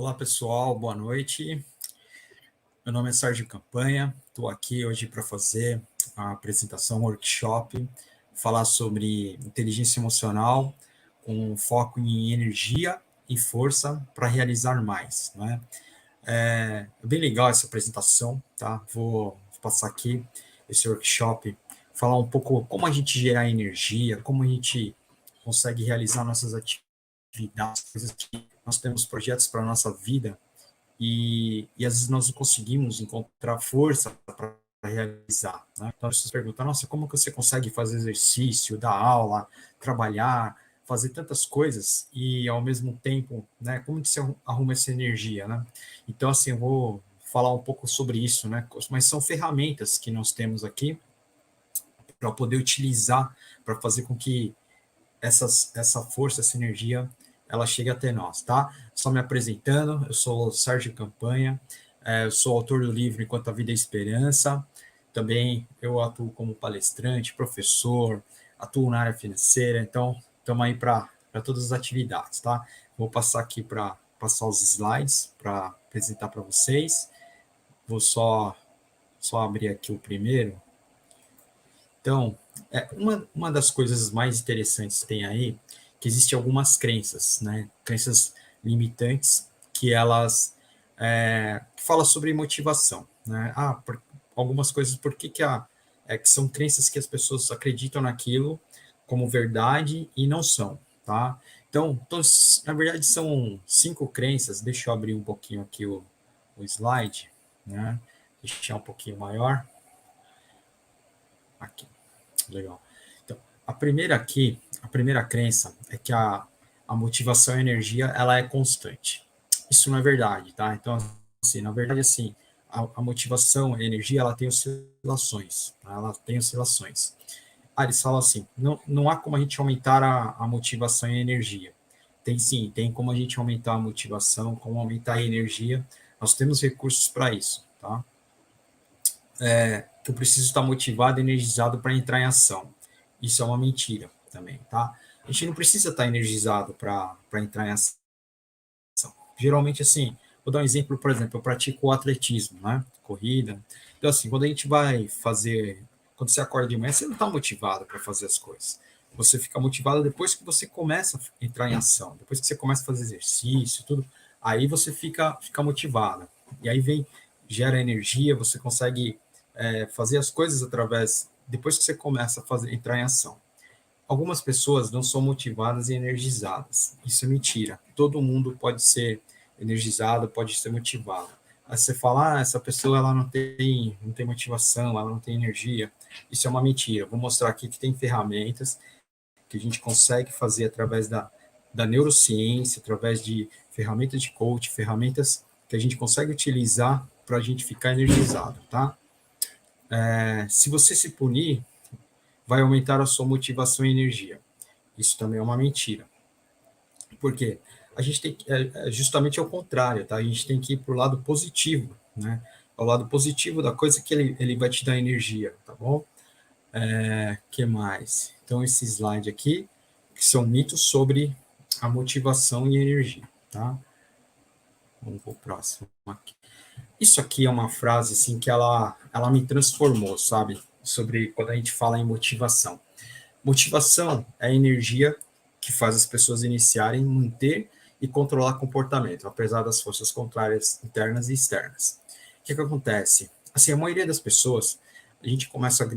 Olá, pessoal, boa noite. Meu nome é Sérgio Campanha, estou aqui hoje para fazer a apresentação, workshop, falar sobre inteligência emocional com foco em energia e força para realizar mais, né? É bem legal essa apresentação, tá? Vou passar aqui esse workshop, falar um pouco como a gente gerar energia, como a gente consegue realizar nossas atividades, coisas que nós temos projetos para a nossa vida e às vezes nós não conseguimos encontrar força para realizar, né? Então, as pessoas perguntam, nossa, como que você consegue fazer exercício, dar aula, trabalhar, fazer tantas coisas e, ao mesmo tempo, né, como que você arruma essa energia, né? Então, assim, eu vou falar um pouco sobre isso, né? Mas são ferramentas que nós temos aqui para poder utilizar, para fazer com que essa força, essa energia, ela chega até nós, tá? Só me apresentando, eu sou o Sérgio Campanha, eu sou autor do livro Enquanto a Vida é Esperança, também eu atuo como palestrante, professor, atuo na área financeira, então estamos aí para todas as atividades, tá? Vou passar aqui para passar os slides para apresentar para vocês, vou só abrir aqui o primeiro. Então, uma das coisas mais interessantes que tem aí, que existem algumas crenças, né? Crenças limitantes, que elas que falam sobre motivação, né? Algumas coisas, por que que são crenças que as pessoas acreditam naquilo como verdade e não são, tá? Então, na verdade, são 5 crenças. Deixa eu abrir um pouquinho aqui o slide, né? Deixar um pouquinho maior. Aqui. Legal. Então, a primeira crença é que a motivação e a energia, ela é constante. Isso não é verdade, tá? Então, assim, na verdade, assim, a motivação e a energia, ela tem oscilações, tá? Ela tem oscilações. Eles falam assim, não há como a gente aumentar a motivação e a energia. Tem sim, tem como a gente aumentar a motivação, como aumentar a energia. Nós temos recursos para isso, tá? Que eu preciso estar motivado e energizado para entrar em ação. Isso é uma mentira também, tá? A gente não precisa estar energizado para entrar em ação. Geralmente, assim, vou dar um exemplo, por exemplo, eu pratico atletismo, né? Corrida. Então, assim, quando a gente vai fazer. Quando você acorda de manhã, você não está motivado para fazer as coisas. Você fica motivado depois que você começa a entrar em ação, depois que você começa a fazer exercício, tudo. Aí você fica motivado. E aí gera energia, você consegue fazer as coisas através. Depois que você começa a entrar em ação. Algumas pessoas não são motivadas e energizadas. Isso é mentira. Todo mundo pode ser energizado, pode ser motivado. Aí você fala, essa pessoa ela não tem motivação, ela não tem energia. Isso é uma mentira. Vou mostrar aqui que tem ferramentas que a gente consegue fazer através da neurociência, através de ferramentas de coach, ferramentas que a gente consegue utilizar para a gente ficar energizado, tá? Se você se punir, vai aumentar a sua motivação e energia. Isso também é uma mentira. Por quê? A gente tem que, justamente ao contrário, tá? A gente tem que ir para o lado positivo, né? O lado positivo da coisa que ele vai te dar energia, tá bom? Que mais? Então, esse slide aqui, que são mitos sobre a motivação e energia, tá? Vamos para o próximo aqui. Isso aqui é uma frase, assim, que ela me transformou, sabe? Sobre quando a gente fala em motivação. Motivação é a energia que faz as pessoas iniciarem, manter e controlar comportamento, apesar das forças contrárias internas e externas. O que acontece? Assim, a maioria das pessoas, a gente começa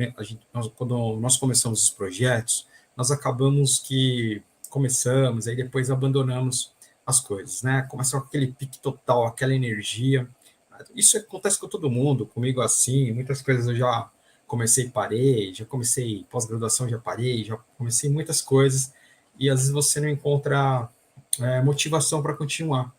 quando nós começamos os projetos, nós acabamos que começamos, aí depois abandonamos as coisas, né? Começa com aquele pique total, aquela energia. Isso acontece com todo mundo, comigo assim, muitas coisas eu já comecei e parei, já comecei pós-graduação, já parei, já comecei muitas coisas, e às vezes você não encontra motivação para continuar.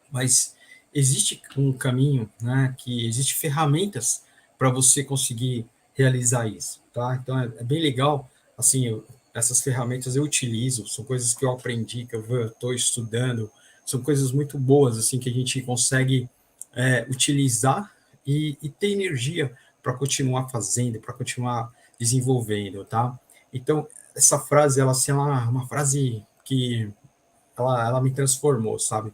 Mas existe um caminho, né, que existe ferramentas para você conseguir realizar isso, tá? Então é bem legal, assim, essas ferramentas eu utilizo, são coisas que eu aprendi, que eu estou estudando, são coisas muito boas, assim, que a gente consegue utilizar e ter energia para continuar fazendo, para continuar desenvolvendo, tá? Então, essa frase, ela assim, ela é uma frase que ela me transformou, sabe?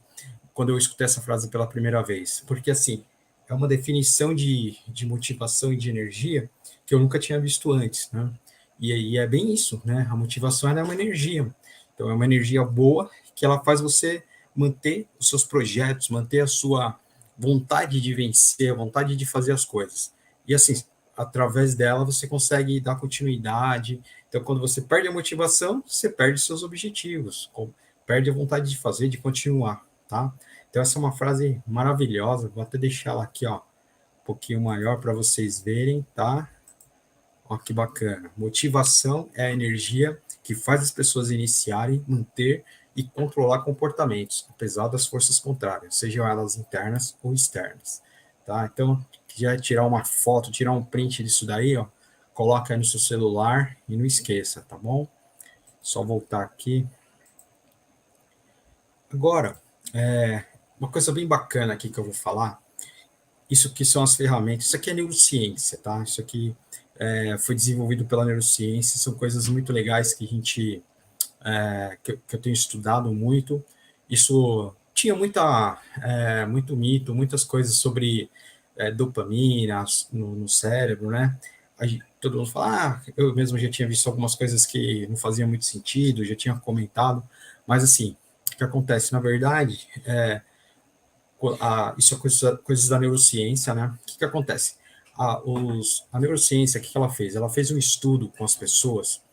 quando eu escutei essa frase pela primeira vez, porque assim, é uma definição de motivação e de energia que eu nunca tinha visto antes, né? E é bem isso, né? A motivação ela é uma energia. Então, é uma energia boa que ela faz você manter os seus projetos, manter a sua vontade de vencer, a vontade de fazer as coisas. E assim, através dela você consegue dar continuidade. Então, quando você perde a motivação, você perde seus objetivos, perde a vontade de fazer, de continuar, tá? Então, essa é uma frase maravilhosa. Vou até deixar ela aqui, ó, um pouquinho maior para vocês verem, tá? Ó, que bacana. Motivação é a energia que faz as pessoas iniciarem, manter e controlar comportamentos, apesar das forças contrárias, sejam elas internas ou externas. Tá? Então, quiser tirar uma foto, tirar um print disso daí, ó, coloca aí no seu celular e não esqueça, tá bom? Só voltar aqui. Agora, uma coisa bem bacana aqui que eu vou falar, isso aqui são as ferramentas, isso aqui é neurociência, tá? Isso aqui foi desenvolvido pela neurociência, são coisas muito legais que a gente, que eu tenho estudado muito. Isso tinha muito mito, muitas coisas sobre dopamina no cérebro, né? Todo mundo fala, eu mesmo já tinha visto algumas coisas que não faziam muito sentido, já tinha comentado, mas assim, o que acontece, na verdade, isso é coisas da neurociência, né? O que acontece? A neurociência, o que ela fez? Ela fez um estudo com as pessoas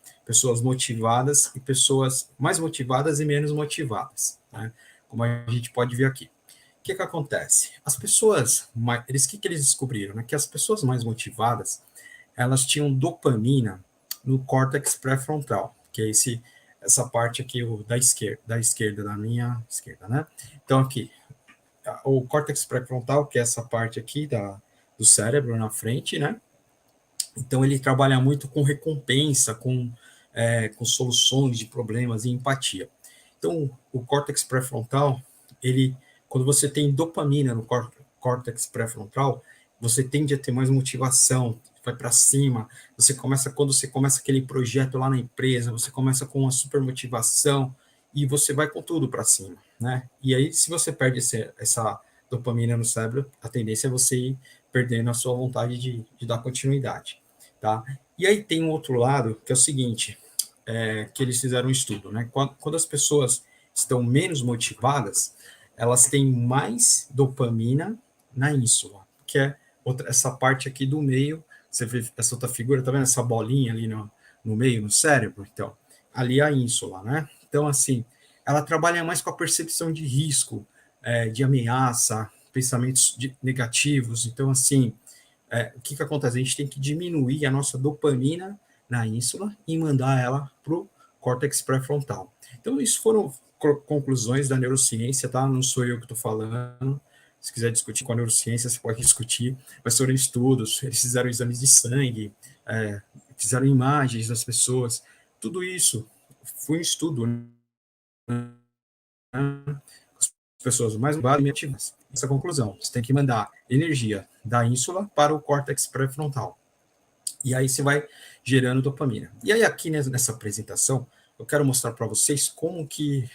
motivadas e pessoas mais motivadas e menos motivadas, né? Como a gente pode ver aqui. O que acontece? As pessoas, que eles descobriram? Né? Que as pessoas mais motivadas, elas tinham dopamina no córtex pré-frontal, que é essa parte aqui da minha esquerda, né? Então aqui, o córtex pré-frontal, que é essa parte aqui do cérebro na frente, né? Então, ele trabalha muito com recompensa, com soluções de problemas e empatia. Então, o córtex pré-frontal, quando você tem dopamina no córtex pré-frontal, você tende a ter mais motivação, vai para cima, quando você começa aquele projeto lá na empresa, você começa com uma super motivação e você vai com tudo para cima, né? E aí, se você perde essa dopamina no cérebro, a tendência é você ir perdendo a sua vontade de dar continuidade, tá? E aí tem um outro lado, que é o seguinte, que eles fizeram um estudo, né? Quando as pessoas estão menos motivadas, elas têm mais dopamina na ínsula, que é essa parte aqui do meio. Você vê essa outra figura, tá vendo essa bolinha ali no meio, no cérebro? Então, ali é a ínsula, né? Então, assim, ela trabalha mais com a percepção de risco, de ameaça, pensamentos negativos. Então, assim, o que acontece? A gente tem que diminuir a nossa dopamina na ínsula e mandar ela para o córtex pré-frontal. Então, isso foram conclusões da neurociência, tá? Não sou eu que estou falando. Se quiser discutir com a neurociência, você pode discutir, mas foram estudos, eles fizeram exames de sangue, fizeram imagens das pessoas, tudo isso foi um estudo, né? As pessoas mais motivadas. Essa é a conclusão, você tem que mandar energia da ínsula para o córtex pré-frontal. E aí você vai gerando dopamina. E aí aqui nessa apresentação, eu quero mostrar para vocês como que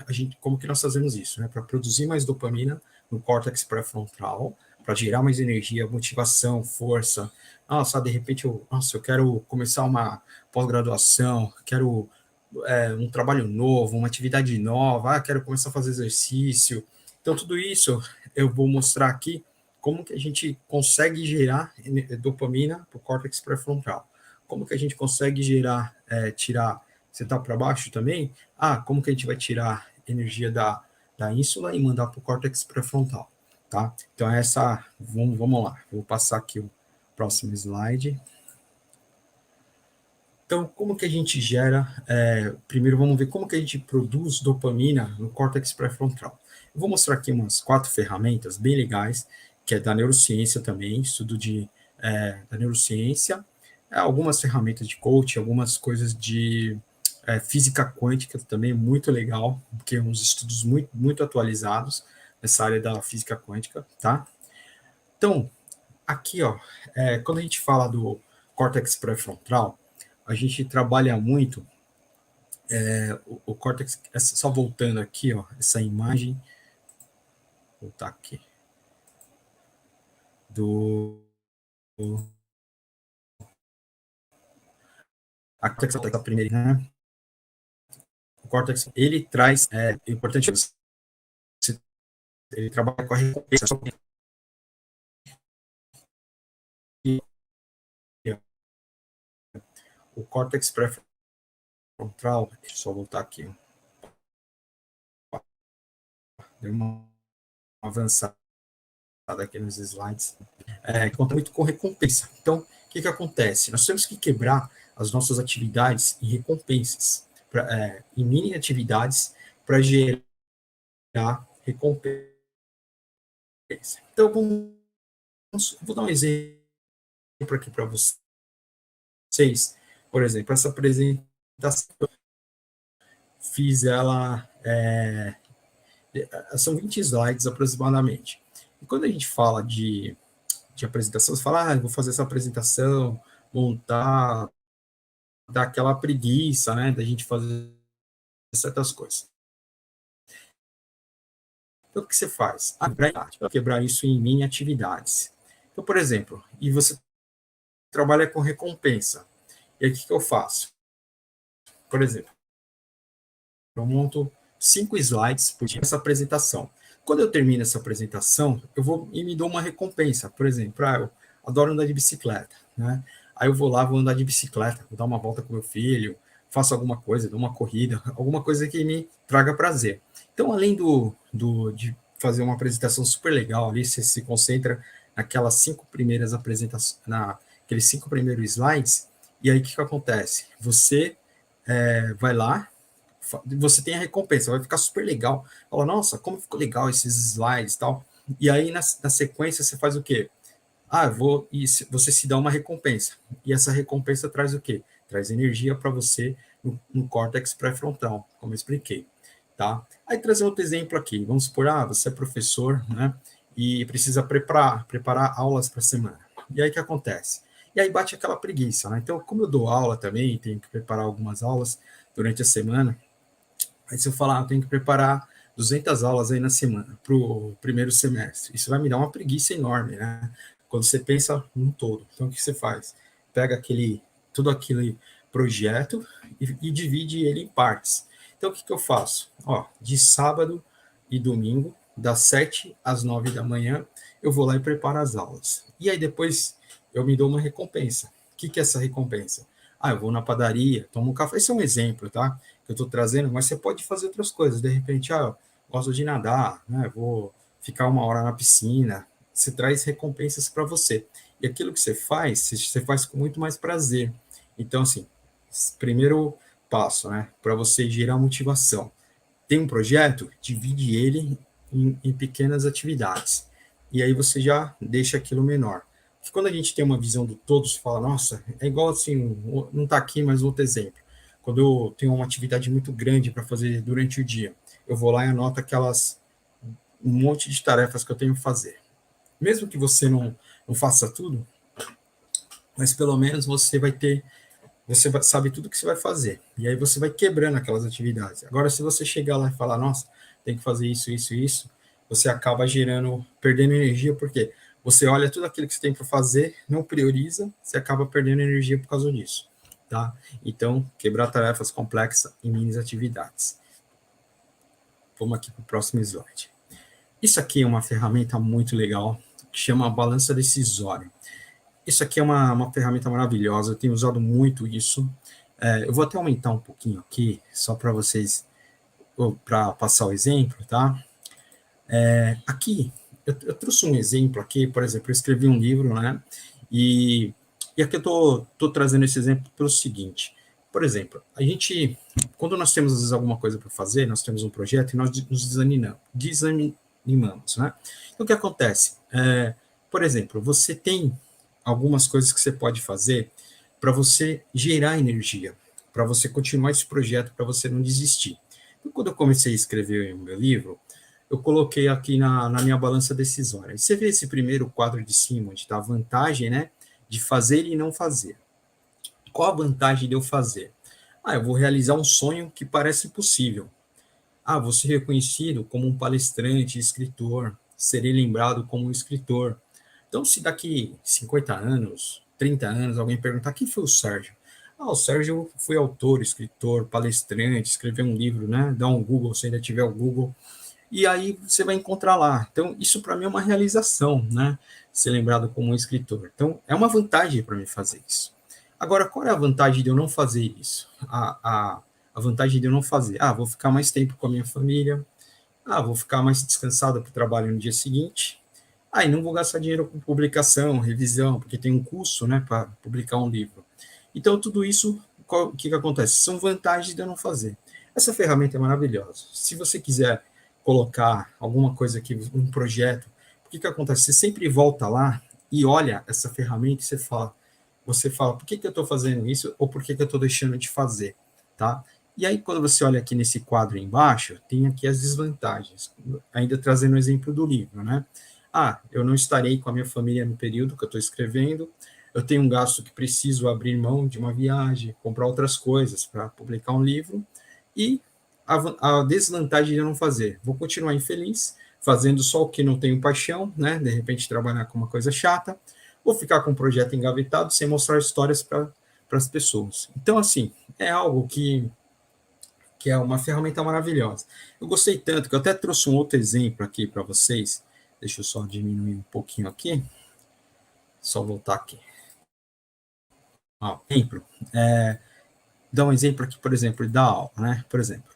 nós fazemos isso, né? Para produzir mais dopamina no córtex pré-frontal, para gerar mais energia, motivação, força. Nossa, de repente eu quero começar uma pós-graduação, quero um trabalho novo, uma atividade nova, quero começar a fazer exercício. Então, tudo isso eu vou mostrar aqui como que a gente consegue gerar dopamina para o córtex pré-frontal. Como que a gente consegue tirar, você está para baixo também? Como que a gente vai tirar energia da ínsula e mandar para o córtex pré-frontal, tá? Então, vamos lá, vou passar aqui o próximo slide. Então, como que a gente gera? Primeiro, vamos ver como que a gente produz dopamina no córtex pré-frontal. Eu vou mostrar aqui umas 4 ferramentas bem legais, que é da neurociência também, estudo da neurociência, algumas ferramentas de coaching, algumas coisas de física quântica também, muito legal, porque uns estudos muito, muito atualizados nessa área da física quântica, tá? Então, aqui, ó, quando a gente fala do córtex pré-frontal, a gente trabalha muito o córtex, só voltando aqui, ó, essa imagem, voltar aqui. Do a córtex da primeira, né? O córtex, ele traz, é importante, ele trabalha com a recompensa. O córtex pré-frontal, deixa eu só voltar aqui. Deu uma avançada aqui nos slides. Conta muito com recompensa. Então, o que acontece? Nós temos que quebrar as nossas atividades em recompensas, em mini atividades, para gerar recompensa. Então, vou dar um exemplo aqui para vocês. Por exemplo, essa apresentação, fiz ela, são 20 slides aproximadamente. E quando a gente fala de apresentação, você fala, vou fazer essa apresentação, montar, dar aquela preguiça, né, da gente fazer certas coisas. Então, o que você faz? Quebrar isso em mini atividades. Então, por exemplo, e você trabalha com recompensa. E aí, o que eu faço? Por exemplo, eu monto 5 slides por dia nessa apresentação. Quando eu termino essa apresentação, eu vou e me dou uma recompensa. Por exemplo, eu adoro andar de bicicleta, né? Aí eu vou lá, vou andar de bicicleta, vou dar uma volta com meu filho, faço alguma coisa, dou uma corrida, alguma coisa que me traga prazer. Então, além de fazer uma apresentação super legal ali, você se concentra naquelas 5 primeiras apresentações, naqueles 5 primeiros slides, e aí o que acontece? Você vai lá, você tem a recompensa, vai ficar super legal. Fala, nossa, como ficou legal esses slides e tal. E aí, na sequência, você faz o quê? Você se dá uma recompensa. E essa recompensa traz o quê? Traz energia para você no córtex pré-frontal, como eu expliquei. Tá? Aí, trazer outro exemplo aqui. Vamos supor, você é professor, né? E precisa preparar aulas para a semana. E aí, o que acontece? E aí, bate aquela preguiça, né? Então, como eu dou aula também, tenho que preparar algumas aulas durante a semana, aí se eu falar, eu tenho que preparar 200 aulas aí na semana para o primeiro semestre, isso vai me dar uma preguiça enorme, né? Quando você pensa num todo. Então, o que você faz? Pega todo aquele projeto e divide ele em partes. Então, o que eu faço? De sábado e domingo, das 7 às 9 da manhã, eu vou lá e preparo as aulas. E aí, depois, eu me dou uma recompensa. O que é essa recompensa? Eu vou na padaria, tomo um café. Esse é um exemplo, tá? Que eu estou trazendo, mas você pode fazer outras coisas. De repente, gosto de nadar, né? Vou ficar 1 hora na piscina. Você traz recompensas para você. E aquilo que você faz com muito mais prazer. Então, assim, primeiro passo, né? Para você gerar motivação. Tem um projeto? Divide ele em pequenas atividades. E aí você já deixa aquilo menor. Porque quando a gente tem uma visão do todo, você fala, nossa, é igual assim, não está aqui, mas outro exemplo. Quando eu tenho uma atividade muito grande para fazer durante o dia, eu vou lá e anoto um monte de tarefas que eu tenho que fazer. Mesmo que você não faça tudo, mas pelo menos você sabe tudo que você vai fazer. E aí você vai quebrando aquelas atividades. Agora, se você chegar lá e falar, nossa, tem que fazer isso, isso, isso, você acaba perdendo energia, porque você olha tudo aquilo que você tem para fazer, não prioriza, você acaba perdendo energia por causa disso. Tá? Então, quebrar tarefas complexas em mini atividades. Vamos aqui para o próximo slide. Isso aqui é uma ferramenta muito legal, que chama balança decisória. Isso aqui é uma ferramenta maravilhosa, eu tenho usado muito isso. Eu vou até aumentar um pouquinho aqui, só para vocês, para passar o exemplo, tá? Aqui, eu trouxe um exemplo aqui, por exemplo, eu escrevi um livro, né? E aqui eu estou trazendo esse exemplo pelo seguinte. Por exemplo, quando nós temos, às vezes, alguma coisa para fazer, nós temos um projeto e nós nos desanimamos, né? Então, o que acontece? Por exemplo, você tem algumas coisas que você pode fazer para você gerar energia, para você continuar esse projeto, para você não desistir. Então, quando eu comecei a escrever o meu livro, eu coloquei aqui na minha balança decisória. Você vê esse primeiro quadro de cima, onde está a vantagem, né, de fazer e não fazer. Qual a vantagem de eu fazer? Eu vou realizar um sonho que parece impossível. Vou ser reconhecido como um palestrante, escritor. serei lembrado como um escritor. Então, se daqui 50 anos, 30 anos, alguém perguntar quem foi o Sérgio? Ah, o Sérgio foi autor, escritor, palestrante, escreveu um livro, né? Dá um Google, se ainda tiver o Google, e aí você vai encontrar lá. Então, isso para mim é uma realização, né? Ser lembrado como um escritor. Então, é uma vantagem para mim fazer isso. Agora, qual é a vantagem de eu não fazer isso? A vantagem de eu não fazer? Ah, vou ficar mais tempo com a minha família. Ah, vou ficar mais descansado para o trabalho no dia seguinte. Ah, e não vou gastar dinheiro com publicação, revisão, porque tem um custo, né, para publicar um livro. Então, tudo isso, o que acontece? São vantagens de eu não fazer. Essa ferramenta é maravilhosa. Se você quiser colocar alguma coisa aqui, um projeto, o que acontece? Você sempre volta lá e olha essa ferramenta e você fala, por que eu estou fazendo isso ou por que eu estou deixando de fazer, tá? E aí, quando você olha aqui nesse quadro embaixo, tem aqui as desvantagens, ainda trazendo o exemplo do livro, né? Ah, eu não estarei com a minha família no período que eu estou escrevendo, eu tenho um gasto que preciso abrir mão de uma viagem, comprar outras coisas para publicar um livro, e a desvantagem de eu não fazer. Vou continuar infeliz, fazendo só o que não tenho paixão, né? De repente trabalhar com uma coisa chata, ou ficar com um projeto engavetado sem mostrar histórias para as pessoas. Então, assim, é algo que é uma ferramenta maravilhosa. Eu gostei tanto que eu até trouxe um outro exemplo aqui para vocês. Deixa eu só diminuir um pouquinho aqui. Só voltar aqui. Exemplo. Dar um exemplo aqui, por exemplo, da aula, né? Por exemplo,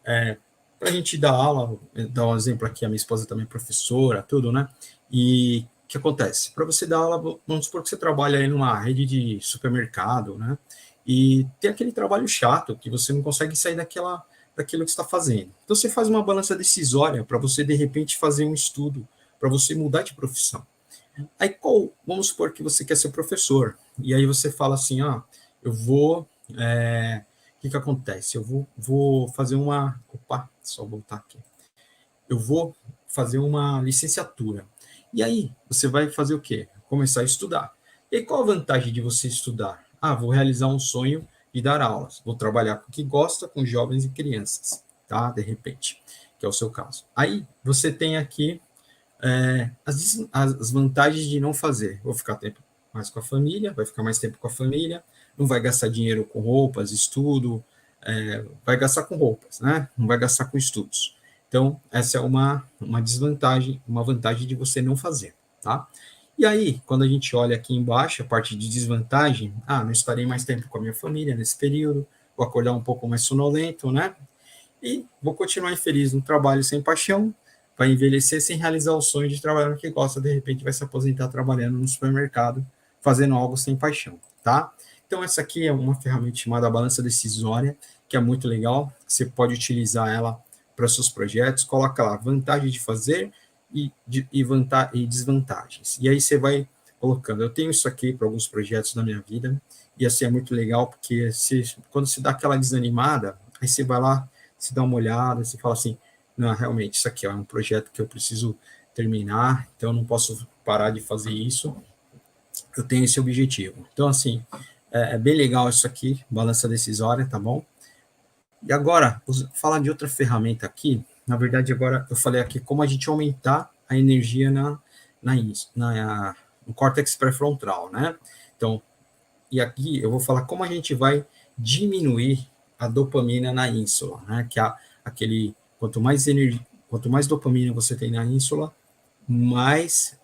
para a gente dar aula, dar um exemplo aqui, a minha esposa também é professora, tudo, né? E o que acontece? Para você dar aula, vamos supor que você trabalha aí numa rede de supermercado, né? E tem aquele trabalho chato, que você não consegue sair daquilo que está fazendo. Então, você faz uma balança decisória para você, de repente, fazer um estudo, para você mudar de profissão. Aí, vamos supor que você quer ser professor, e aí você fala assim, eu vou... o que acontece? Eu vou fazer uma... Opa, só voltar aqui. Eu vou fazer uma licenciatura. E aí, você vai fazer o quê? Começar a estudar. E qual a vantagem de você estudar? Ah, vou realizar um sonho e dar aulas. Vou trabalhar com o que gosta, com jovens e crianças, tá? De repente, que é o seu caso. Aí, você tem aqui as vantagens de não fazer. Vou ficar tempo mais com a família, vai ficar mais tempo com a família, não vai gastar dinheiro com roupas, estudo, vai gastar com roupas, né? Não vai gastar com estudos. Então, essa é uma desvantagem, uma vantagem de você não fazer, tá? E aí, quando a gente olha aqui embaixo, a parte de desvantagem, não estarei mais tempo com a minha família nesse período, vou acordar um pouco mais sonolento, né? E vou continuar infeliz no trabalho sem paixão, vai envelhecer sem realizar o sonho de trabalhar no que gosta, de repente vai se aposentar trabalhando no supermercado, fazendo algo sem paixão, tá? Então, essa aqui é uma ferramenta chamada balança decisória, que é muito legal, você pode utilizar ela para seus projetos, coloca lá vantagem de fazer e desvantagens. E aí você vai colocando, eu tenho isso aqui para alguns projetos da minha vida, e assim é muito legal, porque quando se dá aquela desanimada, aí você vai lá, se dá uma olhada, você fala assim, não, realmente, isso aqui é um projeto que eu preciso terminar, então eu não posso parar de fazer isso, eu tenho esse objetivo. Então, assim, é bem legal isso aqui, balança decisória, tá bom? E agora, falar de outra ferramenta aqui, na verdade, agora eu falei aqui como a gente aumentar a energia no córtex pré-frontal, né? Então, e aqui eu vou falar como a gente vai diminuir a dopamina na ínsula, né? Que é aquele, quanto mais dopamina você tem na ínsula, mais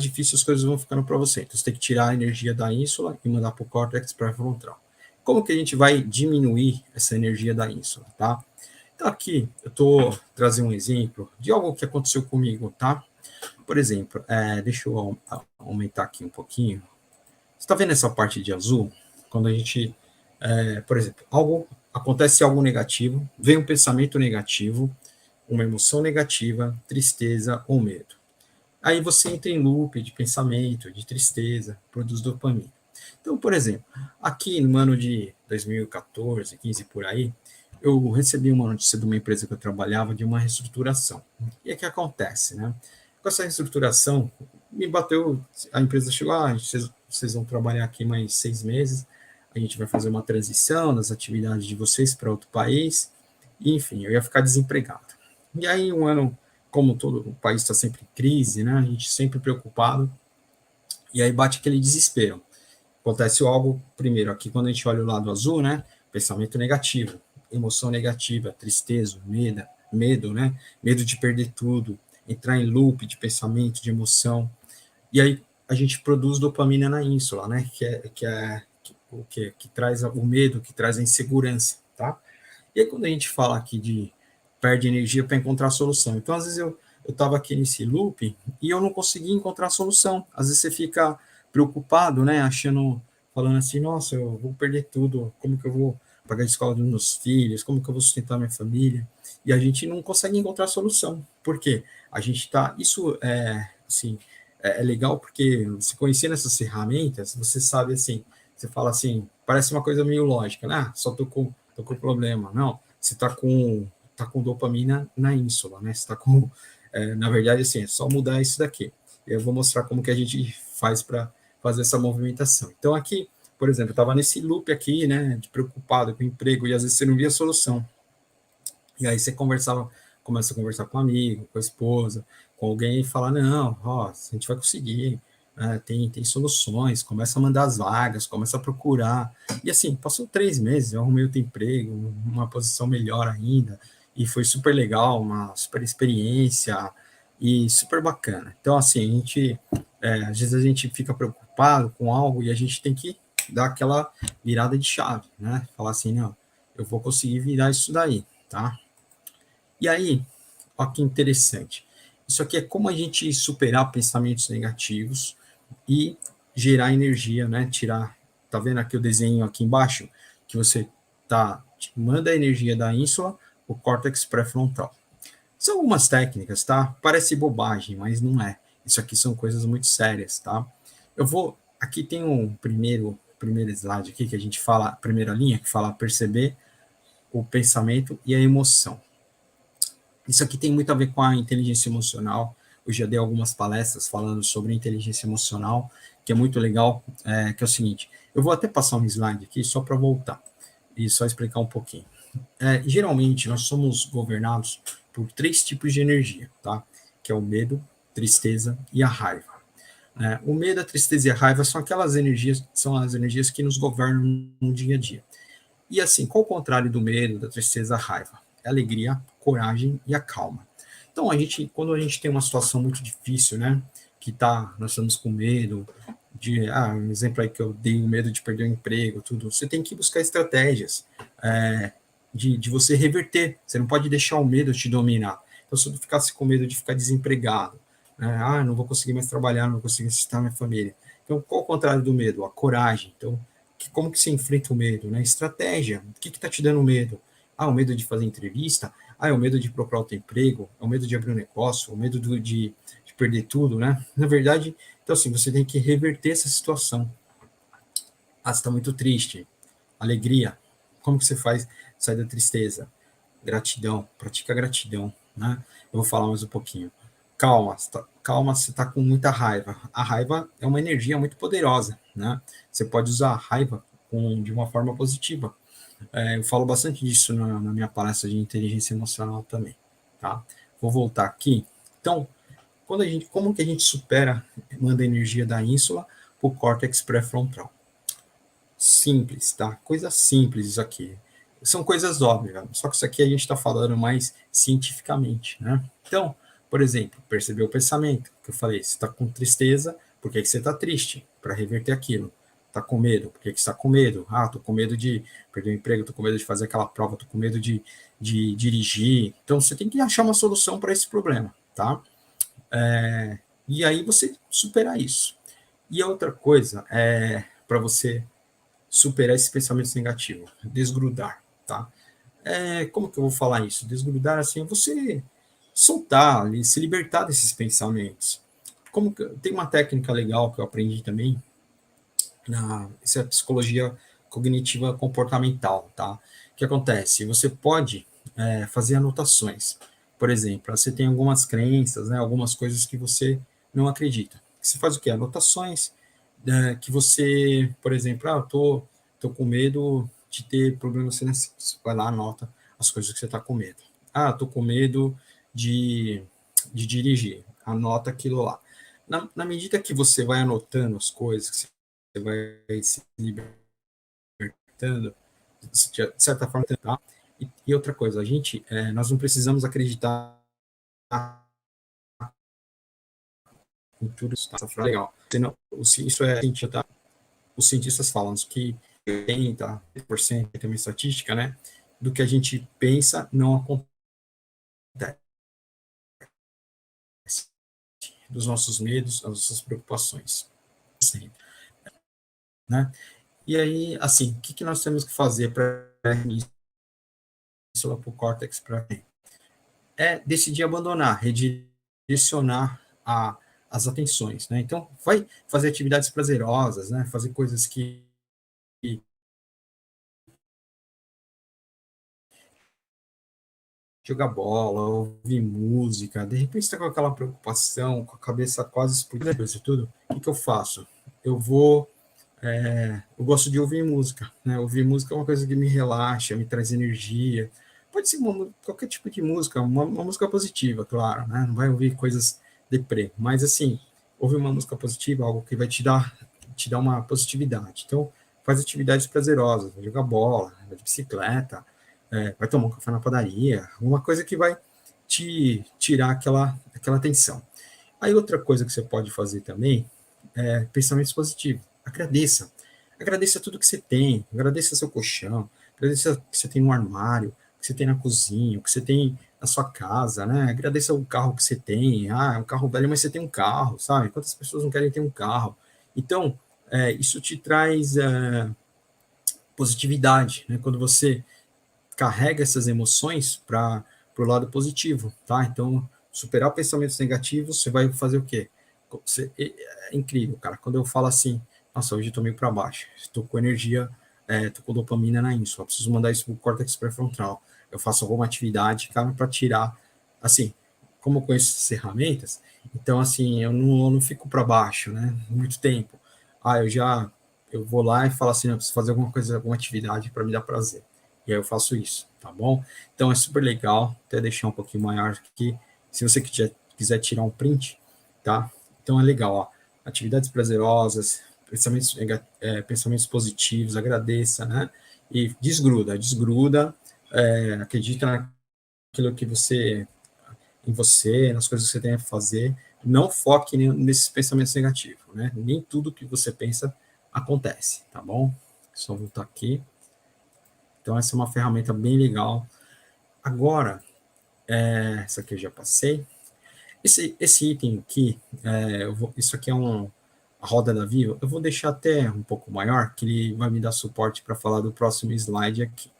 difícil as coisas vão ficando para você. Então, você tem que tirar a energia da ínsula e mandar para o córtex pré-frontal. Como que a gente vai diminuir essa energia da ínsula, tá? Então, aqui eu estou trazendo um exemplo de algo que aconteceu comigo, tá? Por exemplo, deixa eu aumentar aqui um pouquinho. Você está vendo essa parte de azul? Quando a gente, por exemplo, acontece algo negativo, vem um pensamento negativo, uma emoção negativa, tristeza ou medo. Aí você entra em loop de pensamento, de tristeza, produz dopamina. Então, por exemplo, aqui no ano de 2014, 15 por aí, eu recebi uma notícia de uma empresa que eu trabalhava de uma reestruturação. E o que acontece, né? Com essa reestruturação, me bateu, a empresa chegou, vocês vão trabalhar aqui mais 6 meses, a gente vai fazer uma transição das atividades de vocês para outro país, e, enfim, eu ia ficar desempregado. E aí, um ano como todo o país está sempre em crise, né? A gente sempre preocupado, e aí bate aquele desespero. Acontece algo, primeiro, aqui quando a gente olha o lado azul, né? Pensamento negativo, emoção negativa, tristeza, medo, né? Medo de perder tudo, entrar em loop de pensamento, de emoção. E aí a gente produz dopamina na ínsula, né? Que traz o medo, que traz a insegurança, tá? E aí quando a gente fala aqui de perde energia para encontrar a solução. Então, às vezes eu estava aqui nesse loop e eu não conseguia encontrar a solução. Às vezes você fica preocupado, né? Achando, falando assim, nossa, eu vou perder tudo, como que eu vou pagar a escola dos meus filhos, como que eu vou sustentar minha família? E a gente não consegue encontrar a solução. Por quê? A gente está, isso é, assim, é legal porque se conhecendo essas ferramentas, você sabe assim, você fala assim, parece uma coisa meio lógica, né? Ah, só tô com problema. Não, você tá com dopamina na ínsula, né? Você tá com, na verdade, assim, é só mudar isso daqui. Eu vou mostrar como que a gente faz para fazer essa movimentação. Então, aqui, por exemplo, eu estava nesse loop aqui, né, de preocupado com o emprego, e às vezes você não via solução. E aí você começa a conversar com um amigo, com a esposa, com alguém e fala, não, ó, a gente vai conseguir, tem soluções, começa a mandar as vagas, começa a procurar. E assim, passou 3 meses, eu arrumei outro emprego, uma posição melhor ainda, e foi super legal, uma super experiência e super bacana. Então, assim, às vezes a gente fica preocupado com algo e a gente tem que dar aquela virada de chave, né? Falar assim, não, eu vou conseguir virar isso daí, tá? E aí, olha que interessante. Isso aqui é como a gente superar pensamentos negativos e gerar energia, né? Tirar, tá vendo aqui o desenho aqui embaixo? Que você manda a energia da ínsula o córtex pré-frontal. São algumas técnicas, tá? Parece bobagem, mas não é. Isso aqui são coisas muito sérias, tá? Aqui tem um primeiro slide aqui que a gente fala, a primeira linha, que fala perceber o pensamento e a emoção. Isso aqui tem muito a ver com a inteligência emocional. Eu já dei algumas palestras falando sobre inteligência emocional, que é muito legal, que é o seguinte, eu vou até passar um slide aqui só para voltar e só explicar um pouquinho. Geralmente, nós somos governados por 3 tipos de energia, tá? Que é o medo, tristeza e a raiva. O medo, a tristeza e a raiva são as energias que nos governam no dia a dia. E assim, qual o contrário do medo, da tristeza, da raiva? É a alegria, a coragem e a calma. Então, quando a gente tem uma situação muito difícil, né, nós estamos com medo um exemplo aí que eu dei, o medo de perder o emprego, tudo, você tem que buscar estratégias de você reverter. Você não pode deixar o medo te dominar. Então, se eu ficasse com medo de ficar desempregado, né, não vou conseguir mais trabalhar, não vou conseguir sustentar minha família. Então, qual o contrário do medo? A coragem. Então, como que você enfrenta o medo, né? Estratégia. O que está te dando medo? O medo de fazer entrevista? É o medo de procurar outro emprego? É o medo de abrir um negócio? É o medo de perder tudo, né? Na verdade, então assim, você tem que reverter essa situação. Você está muito triste. Alegria. Como que você faz sair da tristeza? Gratidão. Pratica gratidão, né? Eu vou falar mais um pouquinho. Calma, você está com muita raiva. A raiva é uma energia muito poderosa, né? Você pode usar a raiva de uma forma positiva. Eu falo bastante disso na minha palestra de inteligência emocional também, tá? Vou voltar aqui. Então, como que a gente supera, manda energia da ínsula para o córtex pré-frontal? Simples, tá? Coisa simples isso aqui. São coisas óbvias, só que isso aqui a gente está falando mais cientificamente, né? Então, por exemplo, perceber o pensamento, que eu falei, você está com tristeza, por que você está triste? Para reverter aquilo. Está com medo, por que você está com medo? Estou com medo de perder o emprego, estou com medo de fazer aquela prova, estou com medo de dirigir. Então, você tem que achar uma solução para esse problema, tá? E aí você superar isso. E a outra coisa é para você superar esses pensamentos negativos, desgrudar, tá? Como que eu vou falar isso? Desgrudar, assim, é você soltar, se libertar desses pensamentos. Tem uma técnica legal que eu aprendi também, isso é a psicologia cognitiva comportamental, tá? O que acontece? Você pode fazer anotações. Por exemplo, você tem algumas crenças, né, algumas coisas que você não acredita. Você faz o quê? Anotações que você, por exemplo, tô com medo de ter problemas financeiros. Vai lá, anota as coisas que você está com medo. Tô com medo de de dirigir. Anota aquilo lá. Na medida que você vai anotando as coisas, que você vai se libertando, de certa forma, tá? E outra coisa, nós não precisamos acreditar em tudo isso, tá? Legal. Senão, isso é cientista, tá? Os cientistas falam que 80% tem uma estatística, né? Do que a gente pensa não acontece. Dos nossos medos, das nossas preocupações. Sim, né? E aí, assim, o que nós temos que fazer para isso lá para o córtex? É decidir abandonar, redirecionar as atenções, né? Então, vai fazer atividades prazerosas, né? Fazer coisas que jogar bola, ouvir música, de repente está com aquela preocupação, com a cabeça quase explodindo e tudo, o que eu faço? Eu gosto de ouvir música, né? Ouvir música é uma coisa que me relaxa, me traz energia. Pode ser qualquer tipo de música, uma música positiva, claro, né? Não vai ouvir coisas deprê, mas assim, ouvir uma música positiva, algo que vai te dar uma positividade. Então, faz atividades prazerosas, vai jogar bola, vai de bicicleta, vai tomar um café na padaria, uma coisa que vai te tirar aquela tensão. Aí outra coisa que você pode fazer também é pensamentos positivos. Agradeça. Agradeça tudo que você tem. Agradeça seu colchão. Agradeça o que você tem no armário, o que você tem na cozinha, o que você tem na sua casa, né? Agradeça o carro que você tem. Ah, é um carro velho, mas você tem um carro, sabe? Quantas pessoas não querem ter um carro? Então, isso te traz positividade, né? Quando você carrega essas emoções para o lado positivo, tá? Então, superar pensamentos negativos, você vai fazer o quê? É incrível, cara. Quando eu falo assim, nossa, hoje eu tô meio para baixo, estou com energia, tô com dopamina na ínsula, preciso mandar isso pro córtex pré-frontal. Eu faço alguma atividade, cara, para tirar, assim, como eu conheço essas ferramentas, então, assim, eu não fico para baixo, né? Muito tempo. Eu vou lá e falo assim, eu preciso fazer alguma coisa, alguma atividade para me dar prazer. E aí eu faço isso, tá bom? Então é super legal, até deixar um pouquinho maior aqui, se você quiser tirar um print, tá? Então é legal, ó, atividades prazerosas, pensamentos positivos, agradeça, né? E desgruda, acredita naquilo que em você, nas coisas que você tem a fazer, não foque nesses pensamentos negativos, né? Nem tudo que você pensa acontece, tá bom? Só voltar aqui. Então, essa é uma ferramenta bem legal. Agora, essa aqui eu já passei. Esse item aqui, isso aqui é a roda da Viva. Eu vou deixar até um pouco maior, que ele vai me dar suporte para falar do próximo slide aqui.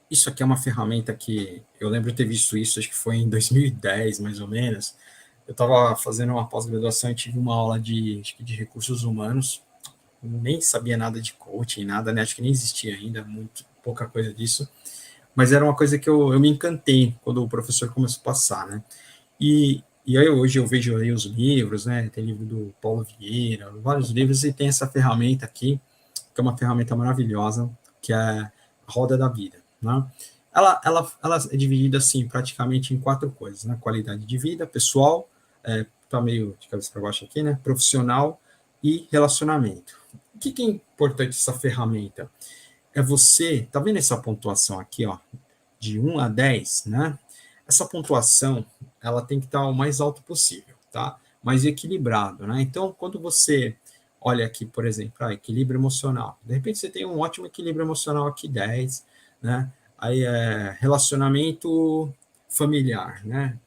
Isso aqui é uma ferramenta que eu lembro de ter visto isso, acho que foi em 2010, mais ou menos. Eu estava fazendo uma pós-graduação e tive uma aula acho que de recursos humanos. Nem sabia nada de coaching, nada, né? Acho que nem existia ainda, muito pouca coisa disso. Mas era uma coisa que eu me encantei quando o professor começou a passar, né? E aí hoje eu vejo aí os livros, né? Tem livro do Paulo Vieira, vários livros, e tem essa ferramenta aqui, que é uma ferramenta maravilhosa, que é a roda da vida, né? Ela é dividida, assim, praticamente em 4 coisas, né? Qualidade de vida, pessoal, tá meio de cabeça para baixo aqui, né? Profissional e relacionamento. O que é importante essa ferramenta? Tá vendo essa pontuação aqui, ó, de 1 a 10, né? Essa pontuação, ela tem que estar o mais alto possível, tá? Mais equilibrado, né? Então, quando você olha aqui, por exemplo, equilíbrio emocional, de repente você tem um ótimo equilíbrio emocional aqui, 10, né? Aí relacionamento familiar, né?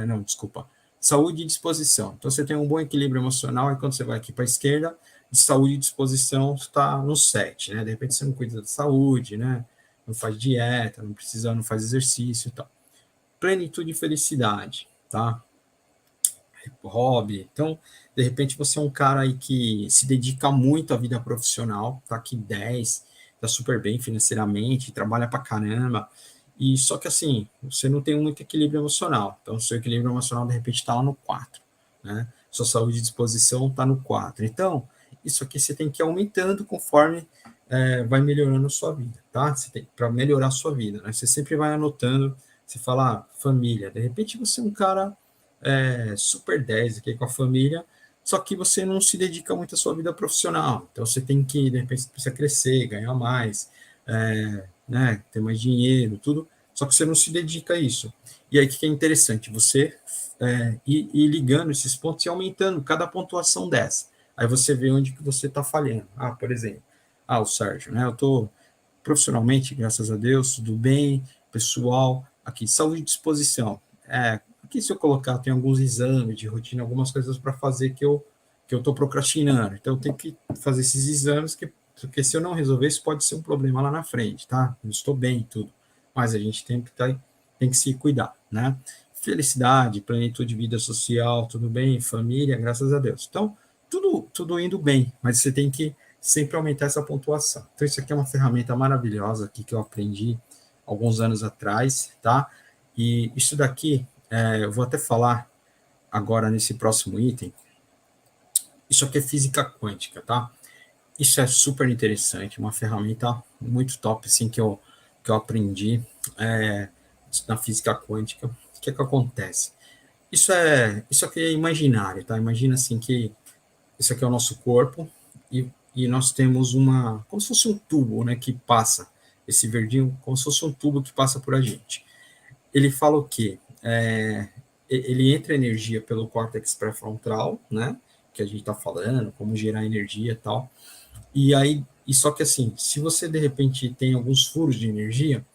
Não, desculpa. Saúde e disposição. Então, você tem um bom equilíbrio emocional, e quando você vai aqui para a esquerda, de saúde e disposição está no 7, né? De repente você não cuida da saúde, né? Não faz dieta, não faz exercício e tal. Plenitude e felicidade, tá? Hobby. Então, de repente você é um cara aí que se dedica muito à vida profissional, tá aqui 10, tá super bem financeiramente, trabalha pra caramba, e só que assim, você não tem muito equilíbrio emocional. Então, seu equilíbrio emocional de repente está lá no 4, né? Sua saúde e disposição está no 4. Então, isso aqui você tem que ir aumentando conforme vai melhorando a sua vida, tá? Para melhorar a sua vida, né? Você sempre vai anotando, Você fala, família. De repente você é um cara super 10 aqui com a família, só que você não se dedica muito à sua vida profissional. Então você tem que, de repente, você precisa crescer, ganhar mais, né, ter mais dinheiro, tudo, só que você não se dedica a isso. E aí o que é interessante? Você ir ligando esses pontos e aumentando cada pontuação dessa. Aí você vê onde que você está falhando. Por exemplo, o Sérgio, né? Eu estou profissionalmente, graças a Deus, tudo bem, pessoal, aqui, saúde e disposição. Aqui se eu colocar, tem alguns exames de rotina, algumas coisas para fazer que eu estou procrastinando. Então, eu tenho que fazer esses exames, porque se eu não resolver, isso pode ser um problema lá na frente, tá? Eu estou bem e tudo. Mas a gente tem que se cuidar, né? Felicidade, plenitude de vida social, tudo bem, família, graças a Deus. Então, tudo indo bem, mas você tem que sempre aumentar essa pontuação. Então, isso aqui é uma ferramenta maravilhosa aqui que eu aprendi alguns anos atrás, tá? E isso daqui, eu vou até falar agora nesse próximo item. Isso aqui é física quântica, tá? Isso é super interessante, uma ferramenta muito top, assim, que eu aprendi na física quântica. O que acontece? Isso aqui é imaginário, tá? Imagina assim que isso aqui é o nosso corpo e nós temos como se fosse um tubo, né, que passa, esse verdinho, como se fosse um tubo que passa por a gente. Ele fala o quê? Ele entra energia pelo córtex pré-frontal, né, que a gente está falando, como gerar energia e tal, e só que assim, se você de repente tem alguns furos de energia,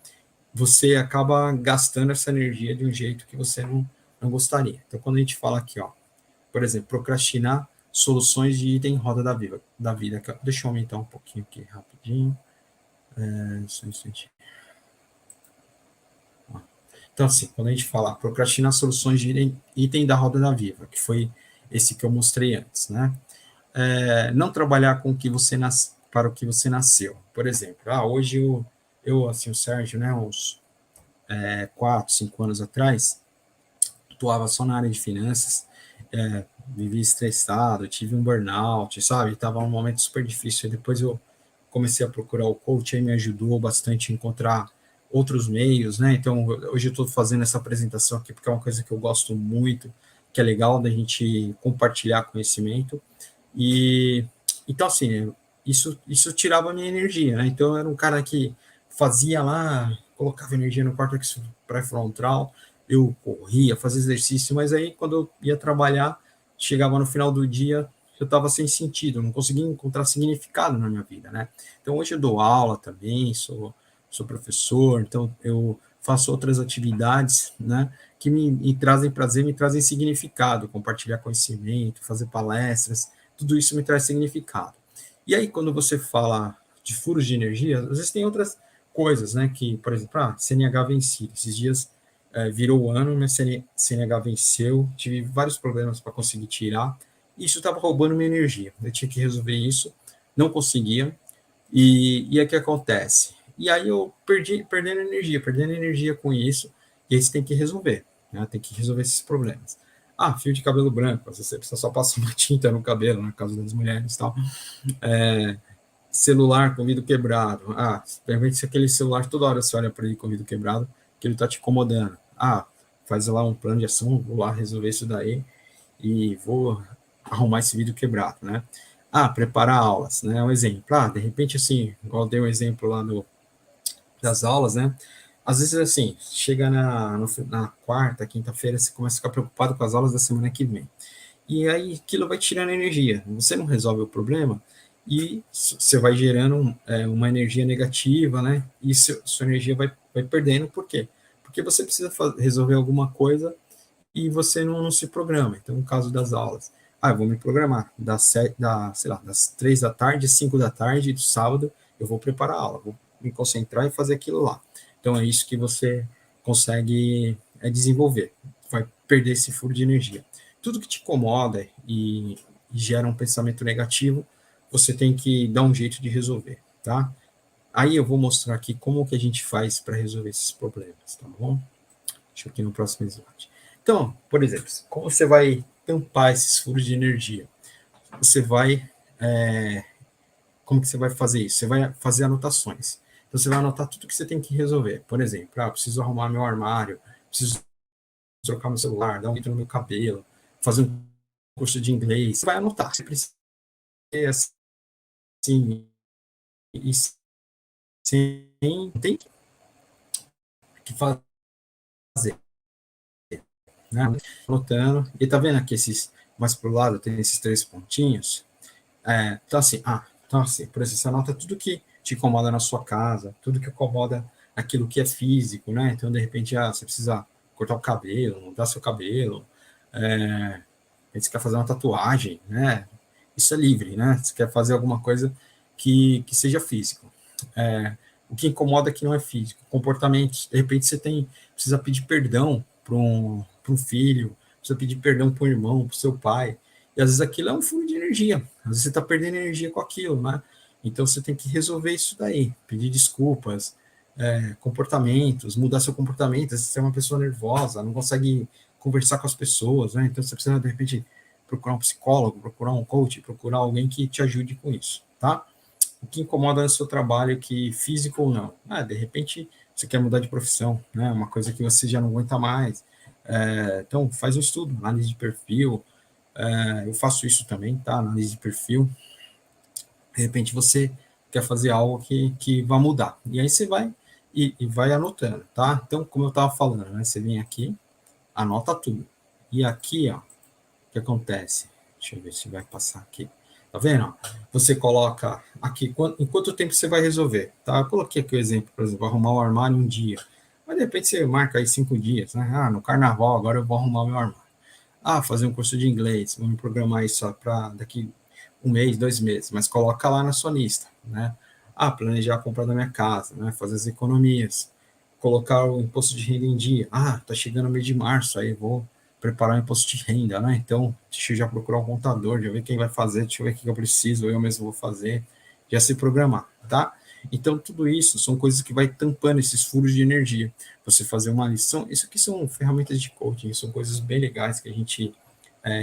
você acaba gastando essa energia de um jeito que você não gostaria. Então, quando a gente fala aqui, ó, por exemplo, procrastinar soluções de item roda da vida. Deixa eu aumentar um pouquinho aqui, rapidinho. Só um instantinho. Então, assim, quando a gente fala procrastinar soluções de item da roda da vida, que foi esse que eu mostrei antes, né? Não trabalhar com o que você para o que você nasceu. Por exemplo, hoje eu assim, o Sérgio, né, uns 4, 5 anos atrás, atuava só na área de finanças, vivi estressado, tive um burnout, sabe? Estava num momento super difícil. Depois eu comecei a procurar o coach, aí me ajudou bastante a encontrar outros meios, né? Então, hoje eu estou fazendo essa apresentação aqui porque é uma coisa que eu gosto muito, que é legal da gente compartilhar conhecimento. E, então, assim, isso tirava a minha energia, né? Então, eu era um cara que fazia lá, colocava energia no córtex pré-frontal, eu corria, fazia exercício, mas aí quando eu ia trabalhar, chegava no final do dia, eu estava sem sentido, não conseguia encontrar significado na minha vida, né? Então hoje eu dou aula também, sou professor, então eu faço outras atividades, né, que me trazem prazer, me trazem significado, compartilhar conhecimento, fazer palestras, tudo isso me traz significado. E aí quando você fala de furos de energia, às vezes tem outras coisas, né, que, por exemplo, CNH vencido, esses dias virou o ano, minha CNH venceu, tive vários problemas para conseguir tirar, e isso estava roubando minha energia. Eu tinha que resolver isso, não conseguia, e aí o que acontece? E aí eu perdendo energia com isso, e aí você tem que resolver, né? Tem que resolver esses problemas. Fio de cabelo branco, você precisa só passar uma tinta no cabelo, no caso das mulheres e tal. Celular com vidro quebrado. Permite se aquele celular toda hora você olha para ele com vidro quebrado, que ele está te incomodando. Faz lá um plano de ação, vou lá resolver isso daí e vou arrumar esse vidro quebrado, né? Preparar aulas, né? Um exemplo. De repente, assim, igual eu dei um exemplo lá das aulas, né? Às vezes, assim, chega na quarta, quinta-feira, você começa a ficar preocupado com as aulas da semana que vem. E aí aquilo vai tirando energia. Você não resolve o problema e você vai gerando uma energia negativa, né? E sua energia vai perdendo. Por quê? Porque você precisa resolver alguma coisa e você não se programa. Então, no caso das aulas, eu vou me programar sei lá, das 3 da tarde, 5 da tarde, do sábado, eu vou preparar a aula, vou me concentrar e fazer aquilo lá. Então, é isso que você consegue desenvolver. Vai perder esse furo de energia. Tudo que te incomoda e gera um pensamento negativo, você tem que dar um jeito de resolver, tá? Aí eu vou mostrar aqui como que a gente faz para resolver esses problemas, tá bom? Deixa eu aqui no próximo slide. Então, por exemplo, como você vai tampar esses furos de energia? Você vai... como que você vai fazer isso? Você vai fazer anotações. Então, você vai anotar tudo que você tem que resolver. Por exemplo, preciso arrumar meu armário, preciso trocar meu celular, dar um jeito no meu cabelo, fazer um curso de inglês, você vai anotar. Você precisa ter assim, e sem tem que fazer, né? Anotando. E tá vendo aqui esses mais pro lado, tem esses 3 pontinhos. Então assim, por exemplo, você anota tudo que te incomoda na sua casa, tudo que incomoda aquilo que é físico, né? Então, de repente, você precisa cortar o cabelo, mudar seu cabelo, você quer fazer uma tatuagem, né? Isso é livre, né? Você quer fazer alguma coisa que seja físico. O que incomoda é que não é físico. Comportamentos, de repente você precisa pedir perdão para um filho, precisa pedir perdão para um irmão, para o seu pai, e às vezes aquilo é um fluxo de energia, às vezes você está perdendo energia com aquilo, né? Então você tem que resolver isso daí, pedir desculpas, comportamentos, mudar seu comportamento. Às vezes você é uma pessoa nervosa, não consegue conversar com as pessoas, né? Então você precisa, de repente, procurar um psicólogo, procurar um coach, procurar alguém que te ajude com isso, tá? O que incomoda no seu trabalho, que físico ou não? De repente você quer mudar de profissão, né? Uma coisa que você já não aguenta mais. Então, faz um estudo, análise de perfil. Eu faço isso também, tá? Análise de perfil. De repente você quer fazer algo que vai mudar. E aí você vai e vai anotando, tá? Então, como eu estava falando, né? Você vem aqui, anota tudo. E aqui, ó, o que acontece? Deixa eu ver se vai passar aqui. Tá vendo? Você coloca aqui, em quanto tempo você vai resolver, tá? Eu coloquei aqui o exemplo, por exemplo, arrumar o armário um dia. Mas, de repente, você marca aí 5 dias, né? No carnaval, agora eu vou arrumar o meu armário. Fazer um curso de inglês, vamos programar isso para daqui 1 mês, 2 meses, mas coloca lá na sua lista, né? Planejar a compra da minha casa, né? Fazer as economias, colocar o imposto de renda em dia. Tá chegando o mês de março, aí vou preparar o imposto de renda, né? Então, deixa eu já procurar um contador, já ver quem vai fazer, deixa eu ver o que eu preciso, eu mesmo vou fazer, já se programar, tá? Então, tudo isso são coisas que vai tampando esses furos de energia. Você fazer uma lição, isso aqui são ferramentas de coaching, são coisas bem legais que a gente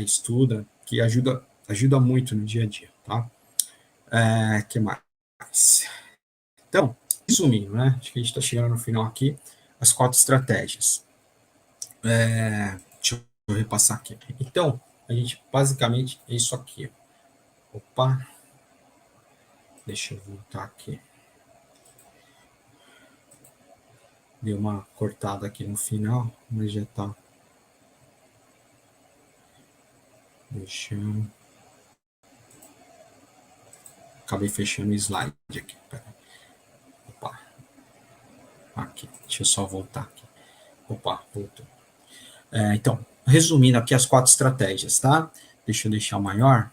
estuda, que ajuda muito no dia a dia, tá? Que mais? Então, resumindo, né? Acho que a gente está chegando no final aqui, as 4 estratégias. Deixa eu repassar aqui. Então, a gente basicamente é isso aqui. Opa! Deixa eu voltar aqui. Deu uma cortada aqui no final, mas já tá. Deixa eu... Acabei fechando o slide aqui. Opa! Aqui, deixa eu só voltar aqui. Opa, voltou. Então, resumindo aqui as 4 estratégias, tá? Deixa eu deixar maior.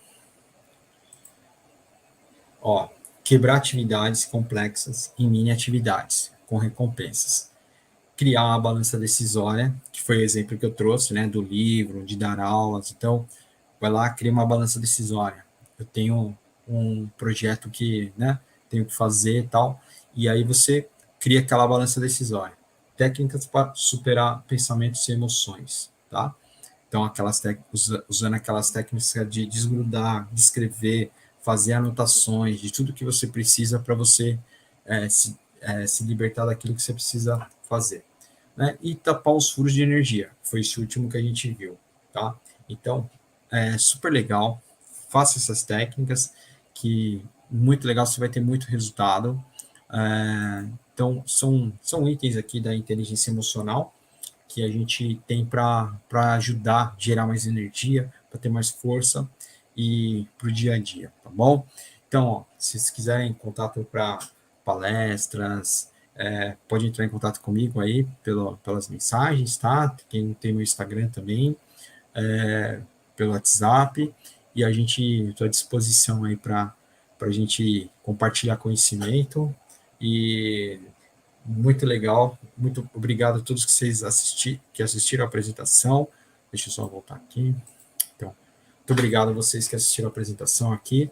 Quebrar atividades complexas em mini atividades, com recompensas. Criar uma balança decisória, que foi o exemplo que eu trouxe, né, do livro, de dar aulas. Então, vai lá, cria uma balança decisória. Eu tenho um projeto que, né, tenho que fazer e tal, e aí você cria aquela balança decisória. Técnicas para superar pensamentos e emoções, tá? Então, usando aquelas técnicas de desgrudar, de escrever, fazer anotações de tudo que você precisa para você se libertar daquilo que você precisa fazer. Né? E tapar os furos de energia, foi esse último que a gente viu. Tá? Então, é super legal, faça essas técnicas, que muito legal, você vai ter muito resultado. Então, são itens aqui da inteligência emocional, que a gente tem para ajudar a gerar mais energia, para ter mais força e para o dia a dia, tá bom? Então, se vocês quiserem contato para palestras, pode entrar em contato comigo aí pelas mensagens, tá? Quem tem meu Instagram também, pelo WhatsApp, e a gente está à disposição aí para a gente compartilhar conhecimento. E muito legal, muito obrigado a todos que assistiram a apresentação. Deixa eu só voltar aqui. Então, muito obrigado a vocês que assistiram a apresentação aqui.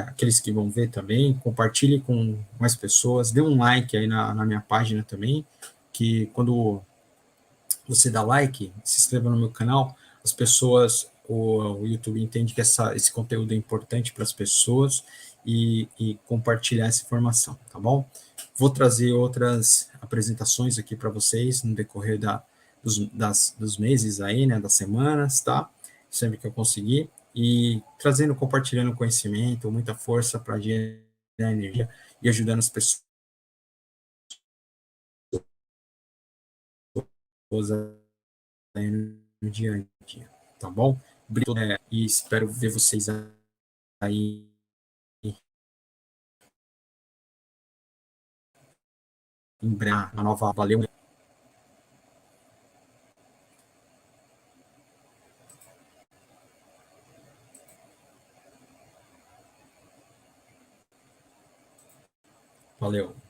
Aqueles que vão ver também, compartilhe com mais pessoas, dê um like aí na minha página também, que quando você dá like, se inscreva no meu canal, as pessoas, o YouTube entende que esse conteúdo é importante para as pessoas e compartilhar essa informação, tá bom? Vou trazer outras apresentações aqui para vocês no decorrer dos meses aí, né, das semanas, tá? Sempre que eu conseguir. E trazendo, compartilhando conhecimento, muita força para gerar energia e ajudando as pessoas aí no dia a dia, tá bom? Obrigado, e espero ver vocês aí em breve, uma nova. Valeu. Valeu.